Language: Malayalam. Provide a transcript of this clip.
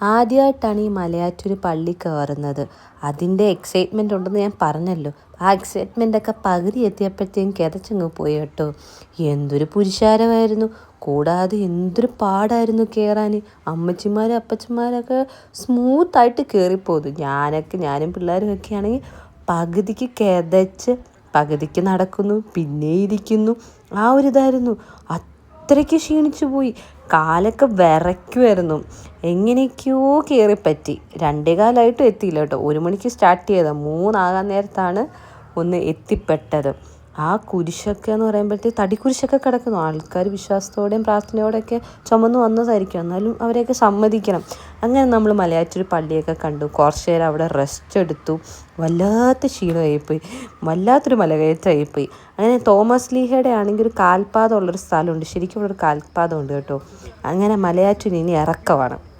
ആദ്യമായിട്ടാണ് ഈ മലയാറ്റൂർ പള്ളി കയറുന്നത്. അതിൻ്റെ എക്സൈറ്റ്മെൻ്റ് ഉണ്ടെന്ന് ഞാൻ പറഞ്ഞല്ലോ. ആ എക്സൈറ്റ്മെൻ്റൊക്കെ പകുതി എത്തിയപ്പോഴത്തേക്കും കിതച്ചങ്ങ് പോയി കേട്ടോ. എന്തൊരു പുരുഷാരമായിരുന്നു, കൂടാതെ എന്തൊരു പാടായിരുന്നു കയറാൻ. അമ്മച്ചിമാരും അപ്പച്ചന്മാരൊക്കെ സ്മൂത്തായിട്ട് കയറിപ്പോകുന്നു. ഞാനും പിള്ളേരും ഒക്കെ ആണെങ്കിൽ പകുതിക്ക് കിതച്ച് പകുതിക്ക് നടക്കുന്നു, പിന്നെ ഇരിക്കുന്നു. ആ ഒരിതായിരുന്നു. അത്രയ്ക്ക് ക്ഷീണിച്ചു പോയി. കാലൊക്കെ വിറയ്ക്കുമായിരുന്നു. എങ്ങനെയൊക്കെയോ കയറിപ്പറ്റി. 2:15 എത്തിയില്ല കേട്ടോ. 1 മണിക്ക് സ്റ്റാർട്ട് ചെയ്തതാണ്. 3 നേരത്താണ് ഒന്ന് എത്തിപ്പെട്ടത്. ആ കുരിശൊക്കെ എന്ന് പറയുമ്പോഴത്തേക്ക് തടിക്കുരിശൊക്കെ കിടക്കുന്നു. ആൾക്കാർ വിശ്വാസത്തോടെയും പ്രാർത്ഥനയോടെയൊക്കെ ചുമന്ന് വന്നതായിരിക്കും. എന്നാലും അവരെയൊക്കെ സമ്മതിക്കണം. അങ്ങനെ നമ്മൾ മലയാറ്റൂർ പള്ളിയൊക്കെ കണ്ടു. കുറച്ച് നേരം അവിടെ റെസ്റ്റ് എടുത്തു. വല്ലാത്ത ക്ഷീണമായിപ്പോയി, വല്ലാത്തൊരു മലകയറ്റമായിപ്പോയി. അങ്ങനെ തോമസ് ലീഹയുടെ ആണെങ്കിൽ ഒരു കാൽപാദം ഉള്ളൊരു സ്ഥലമുണ്ട്. ശരിക്കും ഇവിടെ ഒരു കാൽപാദം ഉണ്ട് കേട്ടോ. അങ്ങനെ മലയാറ്റൂർ ഇനി ഇറക്കമാണ്.